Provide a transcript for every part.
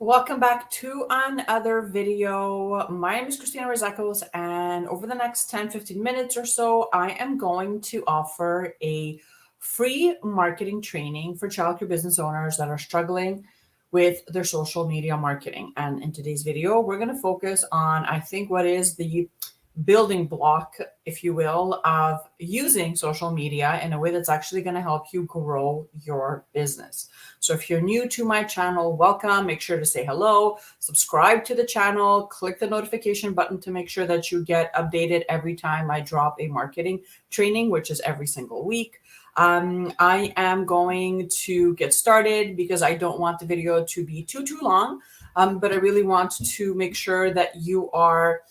Welcome back to another video. My name is Christina Rizakos, and over the next 10-15 minutes or so, I am going to offer a free marketing training for childcare business owners that are struggling with their social media marketing. And in today's video, we're going to focus on, I think, what is the building block, if you will, of using social media in a way that's actually going to help you grow your business. So if you're new to my channel, welcome. Make sure to say hello, subscribe to the channel, click the notification button to make sure that you get updated every time I drop a marketing training, which is every single week. I am going to get started because I don't want the video to be too long, but I really want to make sure that you are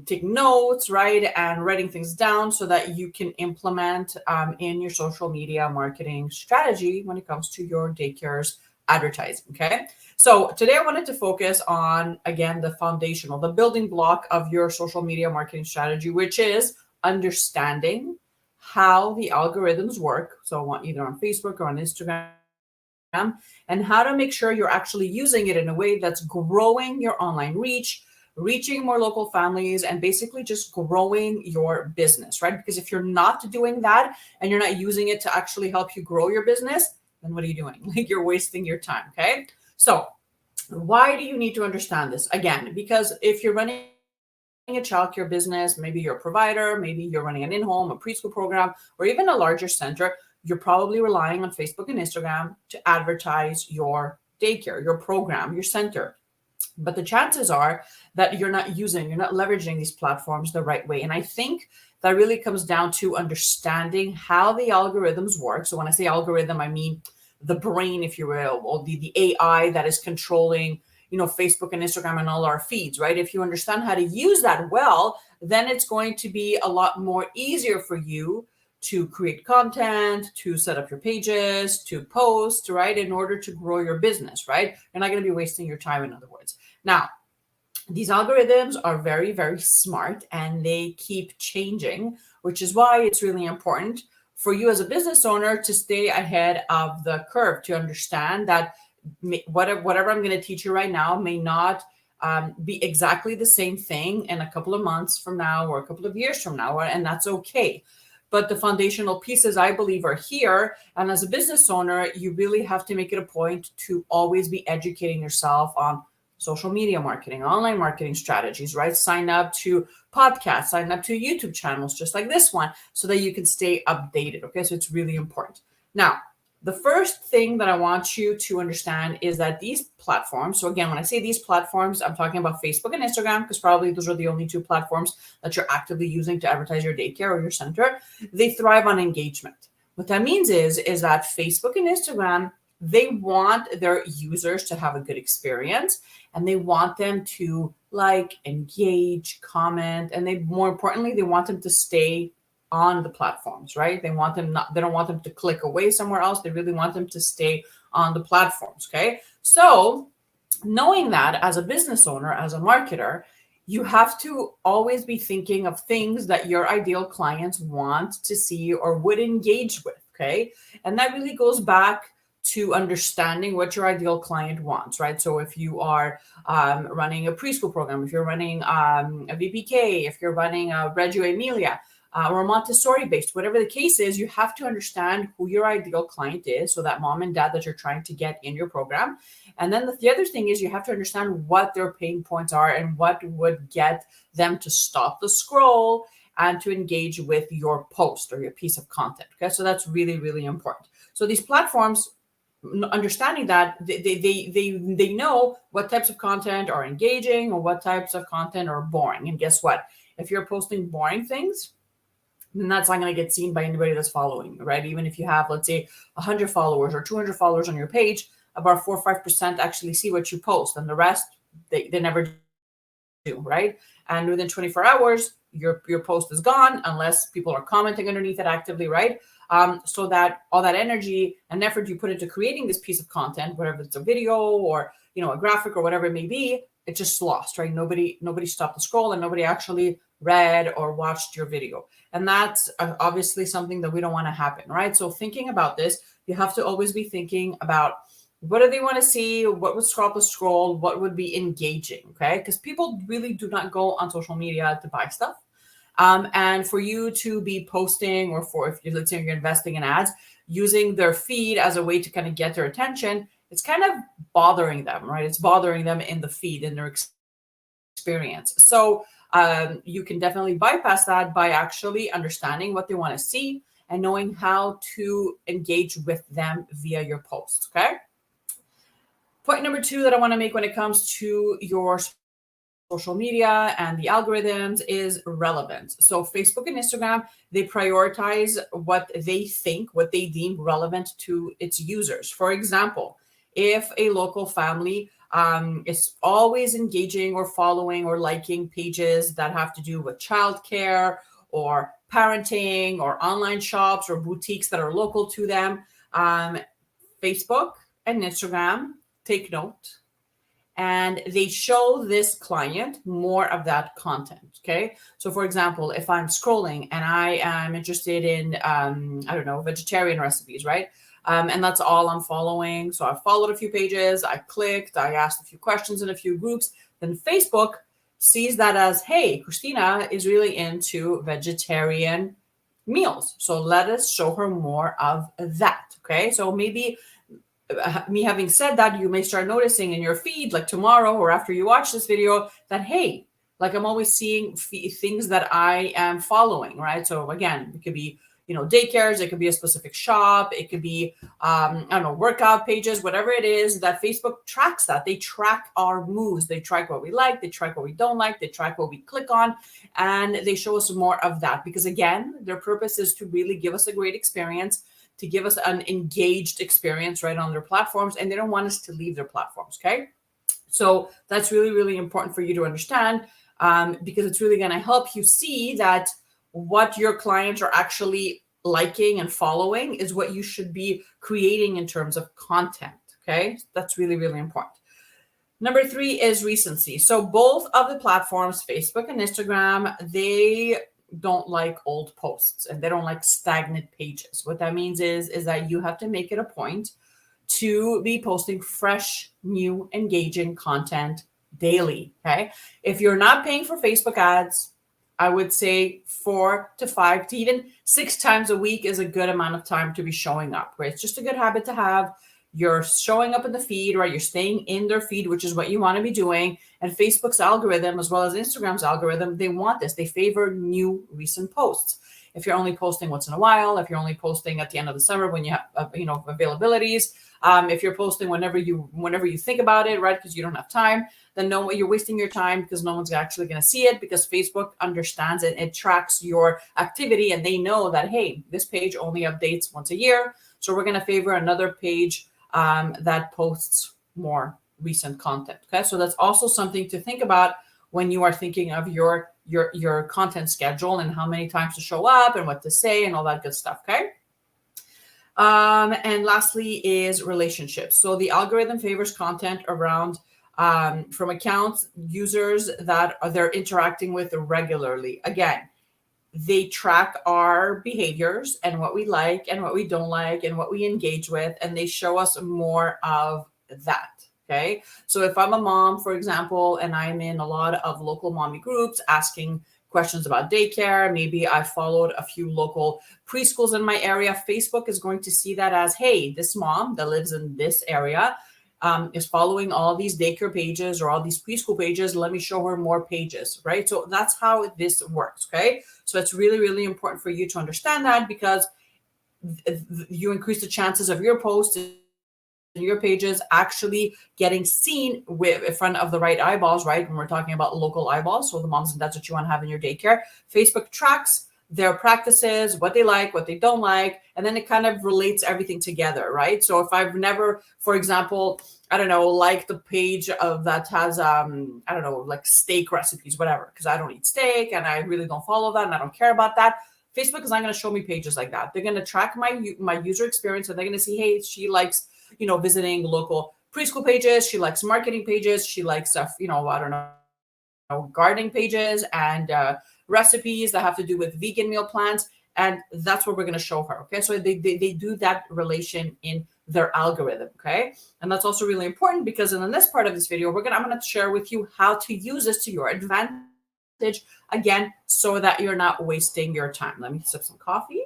taking notes, right, and writing things down so that you can implement in your social media marketing strategy when it comes to your daycare's advertising. Okay, so today I wanted to focus on, again, the foundational, the building block of your social media marketing strategy, which is understanding how the algorithms work. So either on Facebook or on Instagram, and how to make sure you're actually using it in a way that's growing your online reach, reaching more local families, and basically just growing your business, right? Because if you're not doing that and you're not using it to actually help you grow your business, then what are you doing? Like, you're wasting your time. Okay. So why do you need to understand this? Again, because if you're running a childcare business, maybe you're a provider, maybe you're running an in-home, a preschool program, or even a larger center, you're probably relying on Facebook and Instagram to advertise your daycare, your program, your center. But the chances are that you're not leveraging these platforms the right way. And I think that really comes down to understanding how the algorithms work. So when I say algorithm, I mean the brain, if you will, or the AI that is controlling, Facebook and Instagram and all our feeds, right? If you understand how to use that well, then it's going to be a lot more easier for you to create content, to set up your pages, to post, right, in order to grow your business, right? You're not going to be wasting your time, in other words. Now, these algorithms are very, very smart, and they keep changing, which is why it's really important for you as a business owner to stay ahead of the curve, to understand that whatever I'm going to teach you right now may not be exactly the same thing in a couple of months from now or a couple of years from now, and that's okay. But the foundational pieces, I believe, are here. And as a business owner, you really have to make it a point to always be educating yourself on social media marketing, online marketing strategies, right? Sign up to podcasts, sign up to YouTube channels, just like this one, so that you can stay updated. Okay, so it's really important. Now, the first thing that I want you to understand is that these platforms, so again, when I say these platforms, I'm talking about Facebook and Instagram, because probably those are the only two platforms that you're actively using to advertise your daycare or your center. They thrive on engagement. What that means is that Facebook and Instagram, they want their users to have a good experience, and they want them to like, engage, comment, and more importantly, they want them to stay on the platforms, right? They don't want them to click away somewhere else. They really want them to stay on the platforms. Okay. So knowing that, as a business owner, as a marketer, you have to always be thinking of things that your ideal clients want to see or would engage with. Okay. And that really goes back to understanding what your ideal client wants, right? So if you are running a preschool program, if you're running a VPK, if you're running a Reggio Emilia, or Montessori based, whatever the case is, you have to understand who your ideal client is. So that mom and dad that you're trying to get in your program. And then the other thing is you have to understand what their pain points are and what would get them to stop the scroll and to engage with your post or your piece of content. Okay, so that's really, really important. So these platforms, understanding that, they know what types of content are engaging or what types of content are boring. And guess what? If you're posting boring things, then that's not going to get seen by anybody that's following you, right? Even if you have, let's say, 100 followers or 200 followers on your page, about 4 or 5% actually see what you post, and the rest, they never do, right? And within 24 hours, your post is gone unless people are commenting underneath it actively, right? So that all that energy and effort you put into creating this piece of content, whether it's a video or a graphic or whatever it may be, it's just lost, right? Nobody stopped the scroll, and nobody actually read or watched your video. And that's obviously something that we don't want to happen, right? So thinking about this, you have to always be thinking about What do they want to see? What would scroll up a scroll? What would be engaging? Okay. Because people really do not go on social media to buy stuff. And for you to be posting, or for if you're, let's say you're investing in ads, using their feed as a way to kind of get their attention, it's kind of bothering them, right? It's bothering them in the feed, in their experience. So you can definitely bypass that by actually understanding what they want to see and knowing how to engage with them via your posts. Okay. Point number 2 that I want to make when it comes to your social media and the algorithms is relevance. So Facebook and Instagram, they prioritize what they think, what they deem relevant to its users. For example, if a local family is always engaging or following or liking pages that have to do with childcare or parenting or online shops or boutiques that are local to them, Facebook and Instagram take note, and they show this client more of that content. Okay. So for example, if I'm scrolling and I am interested in, I don't know, vegetarian recipes, right? And that's all I'm following. So I followed a few pages, I clicked, I asked a few questions in a few groups. Then Facebook sees that as, hey, Christina is really into vegetarian meals. So let us show her more of that. Okay. So maybe me having said that, you may start noticing in your feed, like tomorrow or after you watch this video, that, hey, like I'm always seeing things that I am following, right? So again, it could be, daycares, it could be a specific shop, it could be, I don't know, workout pages, whatever it is, that Facebook tracks that. They track our moves. They track what we like. They track what we don't like. They track what we click on, and they show us more of that because, again, their purpose is to really give us a great experience, to give us an engaged experience right on their platforms, and they don't want us to leave their platforms. Okay. So that's really, really important for you to understand, because it's really going to help you see that what your clients are actually liking and following is what you should be creating in terms of content. Okay. That's really, really important. Number 3 is recency. So both of the platforms, Facebook and Instagram, they don't like old posts and they don't like stagnant pages. What that means is that you have to make it a point to be posting fresh, new, engaging content daily. Okay. If you're not paying for Facebook ads, I would say 4 to 5 to even 6 times a week is a good amount of time to be showing up, right? It's just a good habit to have. You're showing up in the feed, right? You're staying in their feed, which is what you want to be doing. And Facebook's algorithm, as well as Instagram's algorithm, they want this. They favor new recent posts. If you're only posting once in a while, if you're only posting at the end of the summer when you have, availabilities, if you're posting whenever you think about it, right? Because you don't have time, then you're wasting your time because no one's actually going to see it, because Facebook understands it. It tracks your activity and they know that, hey, this page only updates once a year. So we're going to favor another page that posts more recent content. Okay. So that's also something to think about when you are thinking of your content schedule and how many times to show up and what to say and all that good stuff. Okay. And lastly is relationships. So the algorithm favors content around from accounts, users that they're interacting with regularly. Again, they track our behaviors and what we like and what we don't like and what we engage with, and they show us more of that. Okay. So if I'm a mom, for example, and I'm in a lot of local mommy groups asking questions about daycare, maybe I followed a few local preschools in my area, Facebook is going to see that as, hey, this mom that lives in this area is following all these daycare pages or all these preschool pages. Let me show her more pages, right? So that's how this works, okay? So it's really, really important for you to understand that, because you increase the chances of your posts and your pages actually getting seen in front of the right eyeballs, right? When we're talking about local eyeballs, so the moms and dads that you want to have in your daycare, Facebook tracks their practices, what they like, what they don't like, and then it kind of relates everything together, right? So if I've never, for example, I don't know, like the page of that has, I don't know, like steak recipes, whatever, because I don't eat steak and I really don't follow that and I don't care about that. Facebook is not going to show me pages like that. They're going to track my user experience, and they're going to see, hey, she likes, visiting local preschool pages. She likes marketing pages. She likes, I don't know, gardening pages and recipes that have to do with vegan meal plans. And that's what we're going to show her. Okay. So they do that relation in their algorithm. Okay. And that's also really important because in this part of this video, I'm going to share with you how to use this to your advantage, again, so that you're not wasting your time. Let me sip some coffee.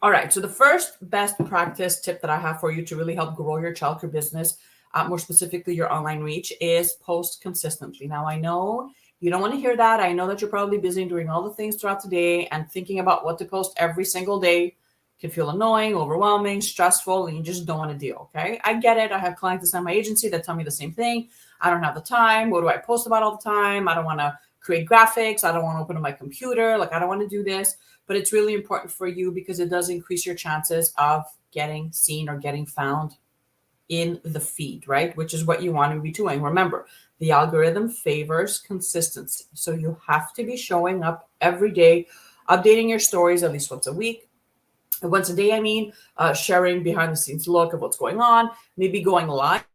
All right. So the first best practice tip that I have for you to really help grow your childcare business, more specifically your online reach, is post consistently. Now, I know you don't want to hear that. I know that you're probably busy doing all the things throughout the day, and thinking about what to post every single day can feel annoying, overwhelming, stressful, and you just don't want to deal. Okay. I get it. I have clients inside my agency that tell me the same thing. I don't have the time. What do I post about all the time? I don't want to create graphics. I don't want to open up my computer. Like, I don't want to do this. But it's really important for you because it does increase your chances of getting seen or getting found in the feed, right? Which is what you want to be doing. Remember, the algorithm favors consistency. So you have to be showing up every day, updating your stories at least once a week. Once a day, I mean, sharing behind the scenes look of what's going on, maybe going live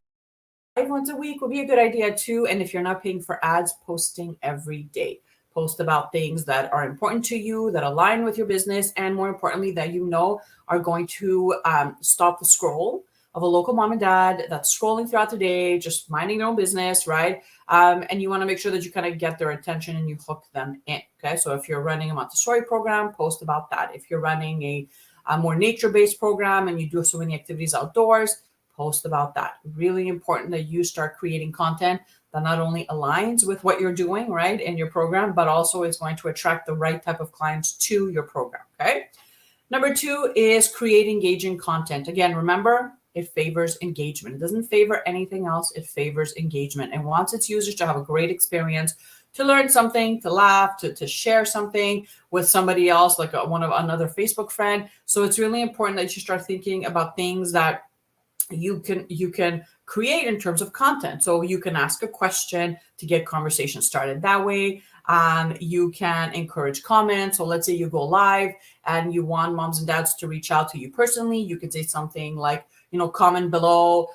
once a week would be a good idea too. And if you're not paying for ads, posting every day. Post about things that are important to you, that align with your business, and more importantly, that you know are going to stop the scroll of a local mom and dad that's scrolling throughout the day, just minding their own business, right? And you want to make sure that you kind of get their attention and you hook them in, okay? So if you're running a Montessori program, post about that. If you're running a more nature-based program and you do so many activities outdoors, post about that. Really important that you start creating content that not only aligns with what you're doing, right, in your program, but also is going to attract the right type of clients to your program, okay? Number 2 is create engaging content. Again, remember, it favors engagement. It doesn't favor anything else. It favors engagement and wants its users to have a great experience, to learn something, to laugh, to share something with somebody else, like another Facebook friend. So it's really important that you start thinking about things that you can create in terms of content. So you can ask a question to get conversation started that way. You can encourage comments. So let's say you go live and you want moms and dads to reach out to you personally. You could say something like, comment below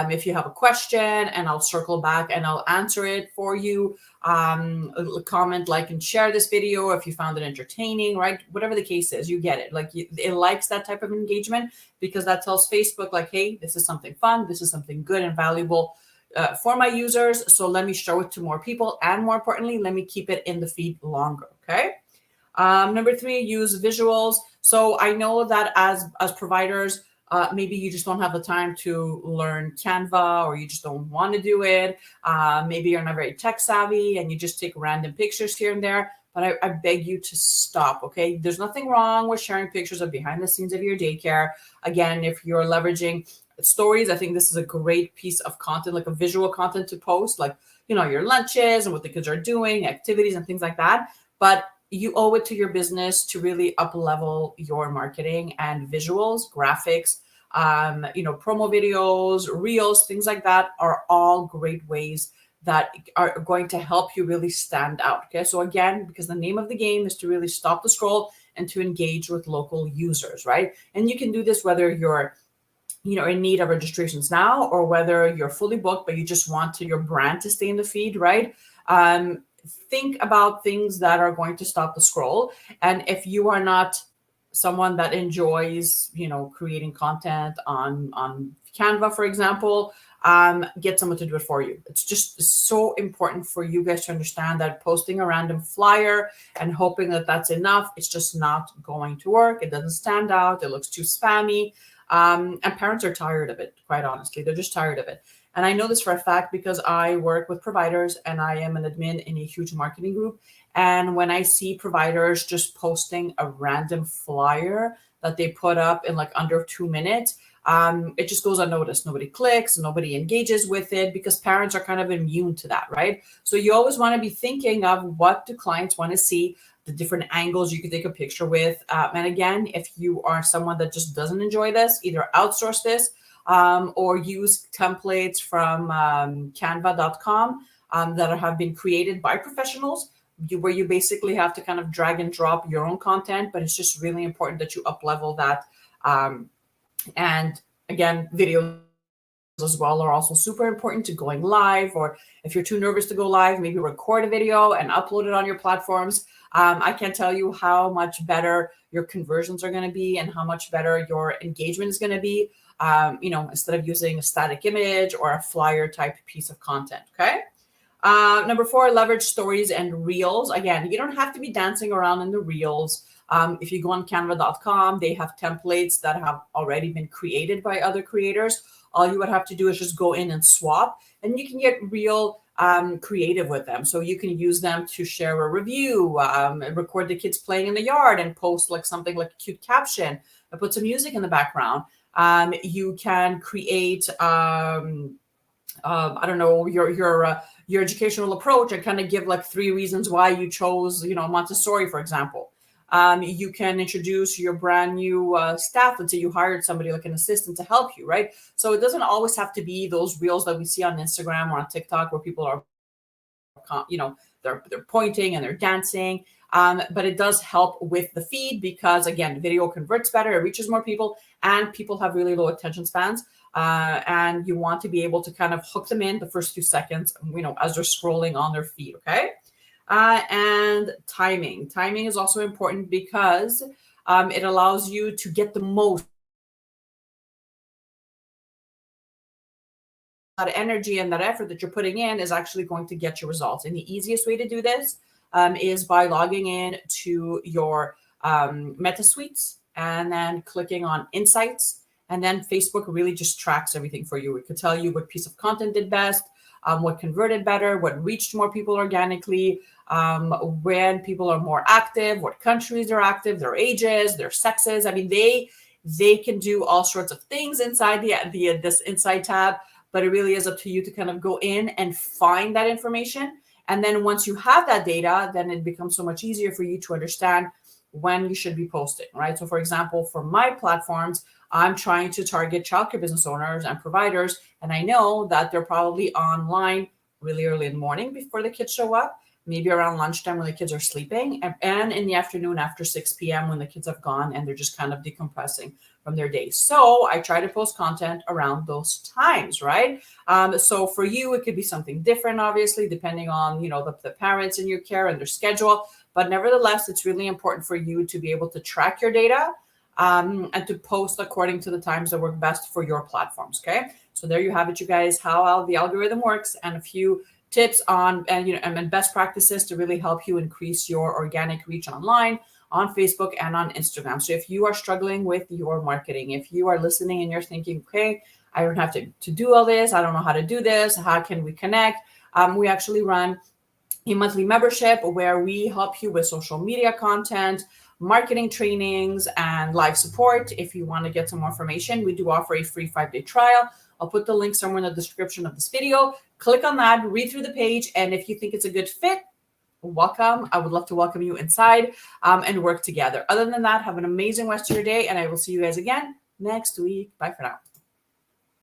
if you have a question, and I'll circle back and I'll answer it for you. Comment, like, and share this video if you found it entertaining, right? Whatever the case is, you get it. Like, it likes that type of engagement because that tells Facebook, like, hey, this is something fun. This is something good and valuable for my users. So let me show it to more people. And more importantly, let me keep it in the feed longer. Okay. Number 3, use visuals. So I know that as providers, maybe you just don't have the time to learn Canva, or you just don't want to do it. Maybe you're not very tech savvy and you just take random pictures here and there. But I beg you to stop, okay? There's nothing wrong with sharing pictures of behind the scenes of your daycare. Again, if you're leveraging stories, I think this is a great piece of content, like a visual content to post, like, your lunches and what the kids are doing, activities and things like that. But you owe it to your business to really up level your marketing and visuals, graphics, promo videos, reels, things like that are all great ways that are going to help you really stand out. Okay. So again, because the name of the game is to really stop the scroll and to engage with local users, right? And you can do this whether you're in need of registrations now, or whether you're fully booked, but you just want your brand to stay in the feed, right? Think about things that are going to stop the scroll. And if you are not someone that enjoys, creating content on Canva, for example, get someone to do it for you. It's just so important for you guys to understand that posting a random flyer and hoping that that's enough, it's just not going to work. It doesn't stand out. It looks too spammy. And parents are tired of it, quite honestly. They're just tired of it. And I know this for a fact because I work with providers and I am an admin in a huge marketing group. And when I see providers just posting a random flyer that they put up in like under 2 minutes, it just goes unnoticed. Nobody clicks, nobody engages with it because parents are kind of immune to that, right? So you always want to be thinking of what do clients want to see, the different angles you could take a picture with. And again, if you are someone that just doesn't enjoy this, either outsource this or use templates from canva.com that have been created by professionals, where you basically have to kind of drag and drop your own content, but it's just really important that you up level that. And again, videos as well are also super important to going live, or if you're too nervous to go live, maybe record a video and upload it on your platforms. I can't tell you how much better your conversions are going to be and how much better your engagement is going to be, instead of using a static image or a flyer type piece of content. Okay. Number 4, leverage stories and reels. Again, you don't have to be dancing around in the reels. If you go on canva.com, they have templates that have already been created by other creators. All you would have to do is just go in and swap, and you can get real creative with them. So you can use them to share a review, record the kids playing in the yard and post like something like a cute caption, and put some music in the background. You can create, I don't know, your educational approach and kind of give like 3 reasons why you chose, Montessori, for example. You can introduce your brand new staff. Let's say you hired somebody like an assistant to help you, right? So it doesn't always have to be those reels that we see on Instagram or on TikTok where people are, they're pointing and they're dancing. But it does help with the feed because, again, video converts better, it reaches more people, and people have really low attention spans. And you want to be able to kind of hook them in the first few seconds, as they're scrolling on their feed. Okay. And timing. Timing is also important because it allows you to get the most that energy and that effort that you're putting in is actually going to get you results. And the easiest way to do this is by logging in to your Meta Suites and then clicking on Insights. And then Facebook really just tracks everything for you. It could tell you what piece of content did best, what converted better, what reached more people organically, when people are more active, what countries they're active, their ages, their sexes. I mean, they can do all sorts of things inside this Insight tab, but it really is up to you to kind of go in and find that information. And then once you have that data, then it becomes so much easier for you to understand when you should be posting, right? So for example, for my platforms, I'm trying to target childcare business owners and providers, and I know that they're probably online really early in the morning before the kids show up, maybe around lunchtime when the kids are sleeping, and in the afternoon after 6 p.m. when the kids have gone and they're just kind of decompressing from their day. So I try to post content around those times, right? So for you, it could be something different, obviously, depending on, the parents in your care and their schedule. But nevertheless, it's really important for you to be able to track your data and to post according to the times that work best for your platforms. Okay. So there you have it, you guys, how the algorithm works and a few tips on, and best practices to really help you increase your organic reach online on Facebook and on Instagram. So if you are struggling with your marketing, if you are listening and you're thinking, okay, I don't have to do all this, I don't know how to do this, how can we connect? We actually run a monthly membership where we help you with social media content, marketing trainings, and live support. If you want to get some more information, we do offer a free 5-day trial. I'll put the link somewhere in the description of this video. Click on that, read through the page, and if you think it's a good fit, welcome. I would love to welcome you inside and work together. Other than that, have an amazing rest of your day, and I will see you guys again next week. Bye for now.